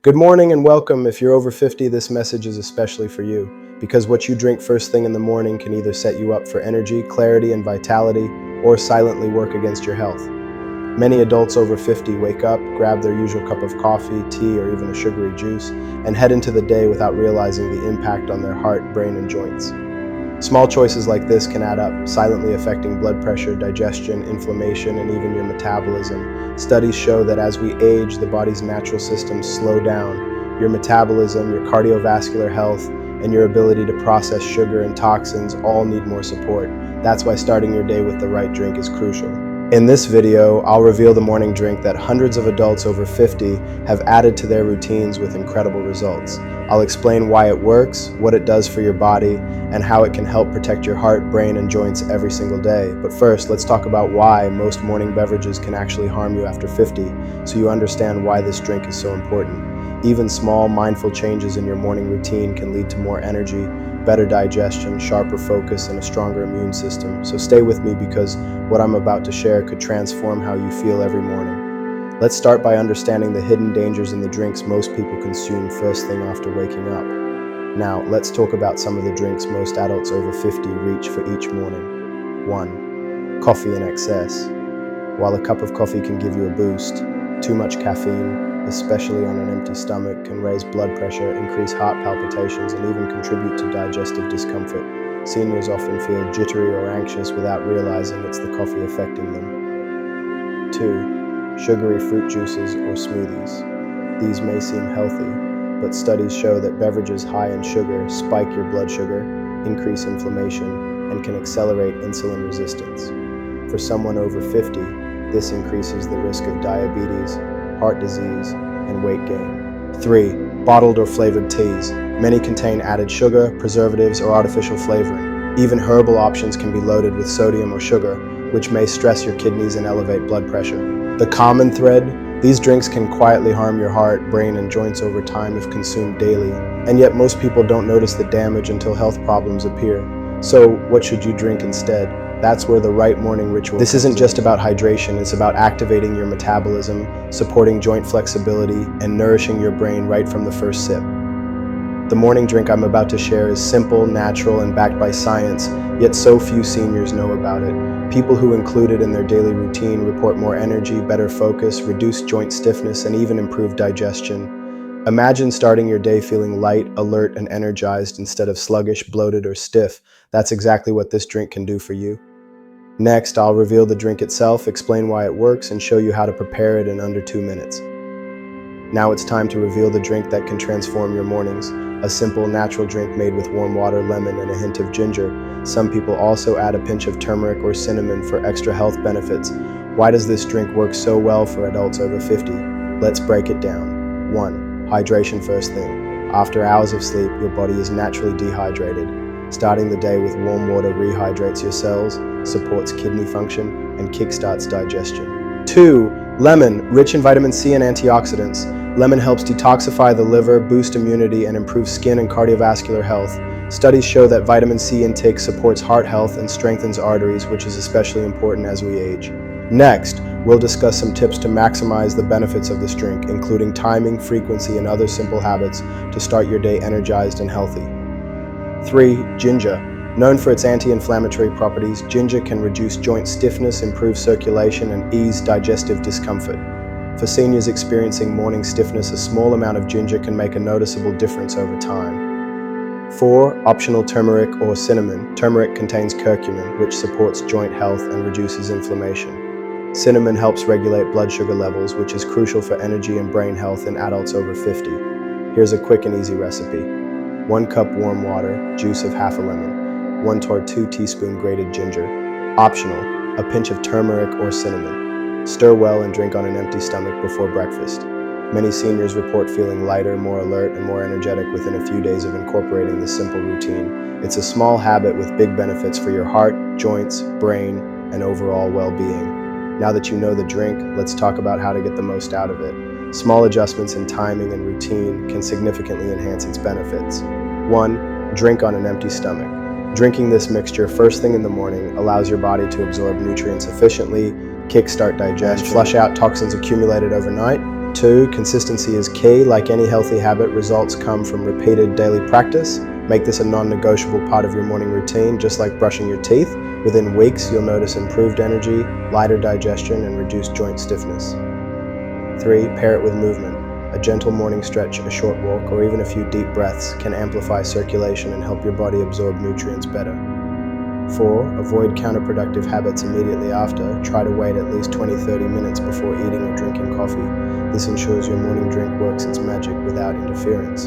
Good morning and welcome. If you're over 50, this message is especially for you, because what you drink first thing in the morning can either set you up for energy, clarity, and vitality, or silently work against your health. Many adults over 50 wake up, grab their usual cup of coffee, tea, or even a sugary juice, and head into the day without realizing the impact on their heart, brain, and joints. Small choices like this can add up, silently affecting blood pressure, digestion, inflammation, and even your metabolism. Studies show that as we age, the body's natural systems slow down. Your metabolism, your cardiovascular health, and your ability to process sugar and toxins all need more support. That's why starting your day with the right drink is crucial. In this video, I'll reveal the morning drink that hundreds of adults over 50 have added to their routines with incredible results. I'll explain why it works, what it does for your body, and how it can help protect your heart, brain, and joints every single day. But first, let's talk about why most morning beverages can actually harm you after 50, so you understand why this drink is so important. Even small, mindful changes in your morning routine can lead to more energy, better digestion, sharper focus, and a stronger immune system. So stay with me because what I'm about to share could transform how you feel every morning. Let's start by understanding the hidden dangers in the drinks most people consume first thing after waking up. Now, let's talk about some of the drinks most adults over 50 reach for each morning. 1. Coffee in excess. While a cup of coffee can give you a boost, too much caffeine, especially on an empty stomach, can raise blood pressure, increase heart palpitations, and even contribute to digestive discomfort. Seniors often feel jittery or anxious without realizing it's the coffee affecting them. 2. Sugary fruit juices or smoothies. These may seem healthy, but studies show that beverages high in sugar spike your blood sugar, increase inflammation, and can accelerate insulin resistance. For someone over 50, this increases the risk of diabetes, heart disease, and weight gain. 3. Bottled or flavored teas. Many contain added sugar, preservatives, or artificial flavoring. Even herbal options can be loaded with sodium or sugar, which may stress your kidneys and elevate blood pressure. The common thread: these drinks can quietly harm your heart, brain, and joints over time if consumed daily. And yet most people don't notice the damage until health problems appear. So what should you drink instead? That's where the right morning ritual comes in. This isn't just about hydration, it's about activating your metabolism, supporting joint flexibility, and nourishing your brain right from the first sip. The morning drink I'm about to share is simple, natural, and backed by science, yet so few seniors know about it. People who include it in their daily routine report more energy, better focus, reduced joint stiffness, and even improved digestion. Imagine starting your day feeling light, alert, and energized instead of sluggish, bloated, or stiff. That's exactly what this drink can do for you. Next, I'll reveal the drink itself, explain why it works, and show you how to prepare it in under 2 minutes. Now it's time to reveal the drink that can transform your mornings. A simple, natural drink made with warm water, lemon, and a hint of ginger. Some people also add a pinch of turmeric or cinnamon for extra health benefits. Why does this drink work so well for adults over 50? Let's break it down. 1. Hydration first thing. After hours of sleep, your body is naturally dehydrated. Starting the day with warm water rehydrates your cells, supports kidney function, and kickstarts digestion. 2. Lemon, rich in vitamin C and antioxidants. Lemon helps detoxify the liver, boost immunity, and improve skin and cardiovascular health. Studies show that vitamin C intake supports heart health and strengthens arteries, which is especially important as we age. Next, we'll discuss some tips to maximize the benefits of this drink, including timing, frequency, and other simple habits to start your day energized and healthy. 3. Ginger. Known for its anti-inflammatory properties, ginger can reduce joint stiffness, improve circulation, and ease digestive discomfort. For seniors experiencing morning stiffness, a small amount of ginger can make a noticeable difference over time. 4. Optional turmeric or cinnamon. Turmeric contains curcumin, which supports joint health and reduces inflammation. Cinnamon helps regulate blood sugar levels, which is crucial for energy and brain health in adults over 50. Here's a quick and easy recipe. 1 cup warm water, juice of half a lemon, 1 to 2 teaspoon grated ginger. Optional, a pinch of turmeric or cinnamon. Stir well and drink on an empty stomach before breakfast. Many seniors report feeling lighter, more alert, and more energetic within a few days of incorporating this simple routine. It's a small habit with big benefits for your heart, joints, brain, and overall well-being. Now that you know the drink, let's talk about how to get the most out of it. Small adjustments in timing and routine can significantly enhance its benefits. 1. Drink on an empty stomach. Drinking this mixture first thing in the morning allows your body to absorb nutrients efficiently, kickstart digestion, flush out toxins accumulated overnight, 2, consistency is key. Like any healthy habit, results come from repeated daily practice. Make this a non-negotiable part of your morning routine, just like brushing your teeth. Within weeks, you'll notice improved energy, lighter digestion, and reduced joint stiffness. 3, pair it with movement. A gentle morning stretch, a short walk, or even a few deep breaths can amplify circulation and help your body absorb nutrients better. 4, avoid counterproductive habits immediately after. Try to wait at least 20-30 minutes before eating or drinking coffee. This ensures your morning drink works its magic without interference.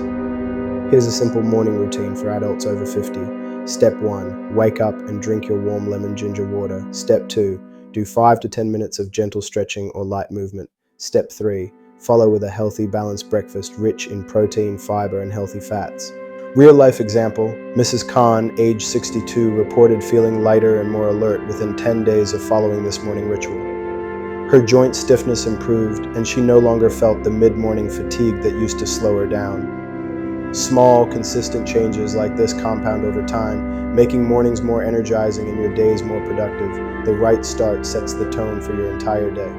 Here's a simple morning routine for adults over 50. Step 1, wake up and drink your warm lemon ginger water. Step 2, do 5 to 10 minutes of gentle stretching or light movement. Step 3, follow with a healthy, balanced breakfast rich in protein, fiber, and healthy fats. Real-life example, Mrs. Khan, age 62, reported feeling lighter and more alert within 10 days of following this morning ritual. Her joint stiffness improved, and she no longer felt the mid-morning fatigue that used to slow her down. Small, consistent changes like this compound over time, making mornings more energizing and your days more productive. The right start sets the tone for your entire day.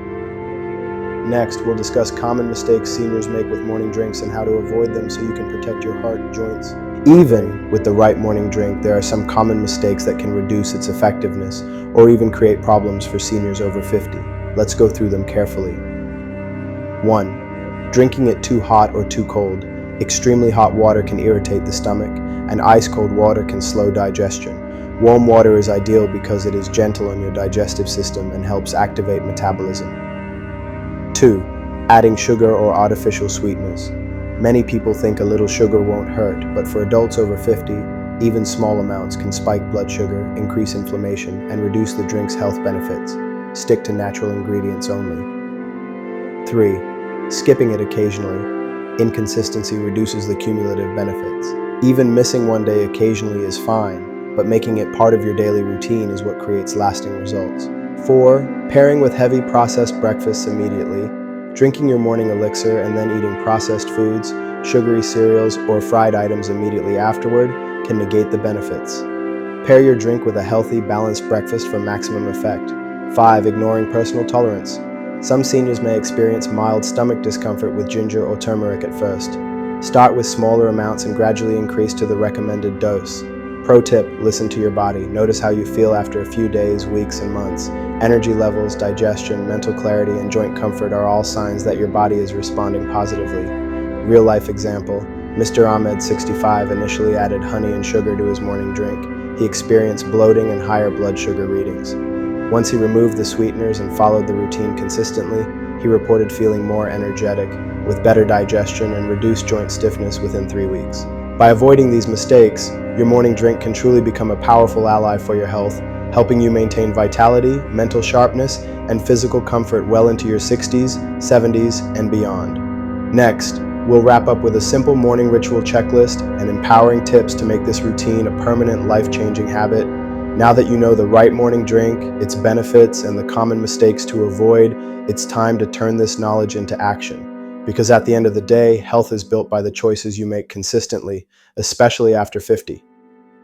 Next, we'll discuss common mistakes seniors make with morning drinks and how to avoid them so you can protect your heart, joints. Even with the right morning drink, there are some common mistakes that can reduce its effectiveness or even create problems for seniors over 50. Let's go through them carefully. 1. Drinking it too hot or too cold. Extremely hot water can irritate the stomach, and ice-cold water can slow digestion. Warm water is ideal because it is gentle on your digestive system and helps activate metabolism. 2. Adding sugar or artificial sweeteners. Many people think a little sugar won't hurt, but for adults over 50, even small amounts can spike blood sugar, increase inflammation, and reduce the drink's health benefits. Stick to natural ingredients only. 3. Skipping it occasionally. Inconsistency reduces the cumulative benefits. Even missing one day occasionally is fine, but making it part of your daily routine is what creates lasting results. 4. Pairing with heavy processed breakfasts immediately. Drinking your morning elixir and then eating processed foods, sugary cereals, or fried items immediately afterward can negate the benefits. Pair your drink with a healthy, balanced breakfast for maximum effect. 5. Ignoring personal tolerance. Some seniors may experience mild stomach discomfort with ginger or turmeric at first. Start with smaller amounts and gradually increase to the recommended dose. Pro tip, listen to your body. Notice how you feel after a few days, weeks, and months. Energy levels, digestion, mental clarity, and joint comfort are all signs that your body is responding positively. Real life example, Mr. Ahmed, 65, initially added honey and sugar to his morning drink. He experienced bloating and higher blood sugar readings. Once he removed the sweeteners and followed the routine consistently, he reported feeling more energetic, with better digestion and reduced joint stiffness within 3 weeks. By avoiding these mistakes, your morning drink can truly become a powerful ally for your health, helping you maintain vitality, mental sharpness, and physical comfort well into your 60s, 70s, and beyond. Next, we'll wrap up with a simple morning ritual checklist and empowering tips to make this routine a permanent, life-changing habit. Now that you know the right morning drink, its benefits, and the common mistakes to avoid, it's time to turn this knowledge into action. Because at the end of the day, health is built by the choices you make consistently, especially after 50.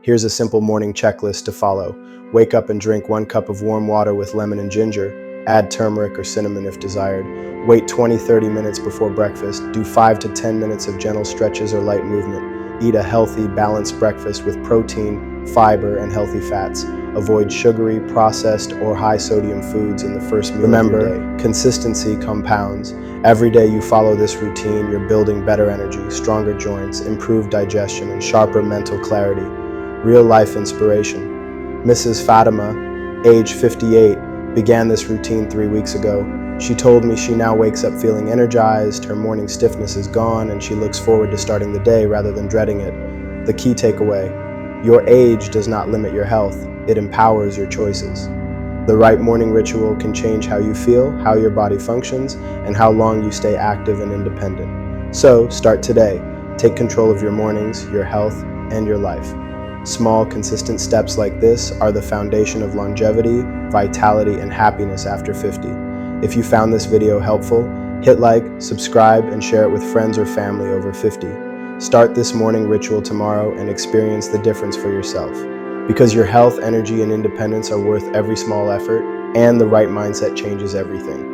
Here's a simple morning checklist to follow. Wake up and drink 1 cup of warm water with lemon and ginger. Add turmeric or cinnamon if desired. Wait 20-30 minutes before breakfast. Do 5 to 10 minutes of gentle stretches or light movement. Eat a healthy, balanced breakfast with protein, fiber, and healthy fats. Avoid sugary, processed, or high-sodium foods in the first meal of your day. Consistency compounds. Every day you follow this routine, you're building better energy, stronger joints, improved digestion, and sharper mental clarity. Real-life inspiration. Mrs. Fatima, age 58, began this routine 3 weeks ago. She told me she now wakes up feeling energized, her morning stiffness is gone, and she looks forward to starting the day rather than dreading it. The key takeaway: your age does not limit your health, it empowers your choices. The right morning ritual can change how you feel, how your body functions, and how long you stay active and independent. So, start today. Take control of your mornings, your health, and your life. Small, consistent steps like this are the foundation of longevity, vitality, and happiness after 50. If you found this video helpful, hit like, subscribe, and share it with friends or family over 50. Start this morning ritual tomorrow and experience the difference for yourself. Because your health, energy, and independence are worth every small effort, and the right mindset changes everything.